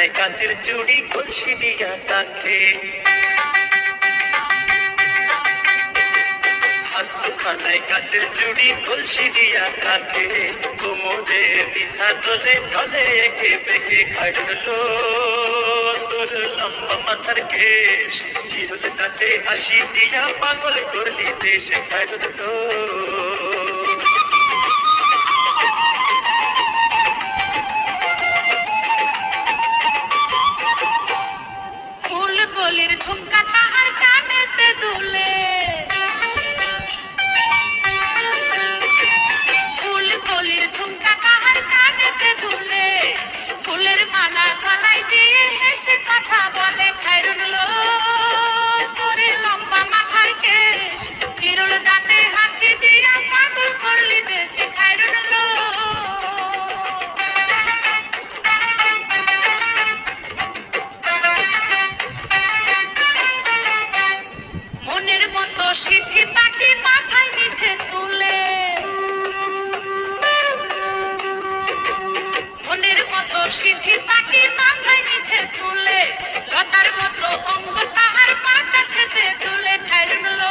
খানায় কাঁচের চুড়ি কলসি দিয়া তাকে, খানায় কাঁচের চুড়ি কলসি দিয়া তাকে, কোমরে বিছা তোলে চলে একে বেঁকে খাইলো তোর লম্বা মাথার কেশ, চিরুল তাতে হাসি দিয়া পাগল করলি দেশ খাইলো। ফুল কলির ঝুমকা তাহার কানেতে দুলে, ফুল কলির ঝুমকা তাহার কানেতে দুলে, ফুলের মালা গলায় দিয়ে হেসে কথা বলে খাইরুল তোরে লম্বা মাথার কেশ, চিরুল দাঁতে হাসি দিয়া পাগল করলি দেশে খাইরুল। মনের মতো সিদ্ধি পাটি মাথায় নিচে তুলে, মনের মতো সিদ্ধি পাটি মাথায় নিচে তুলে, লতার মতো অঙ্গ তাহার বাতাসেতে তুলে খাইরুল।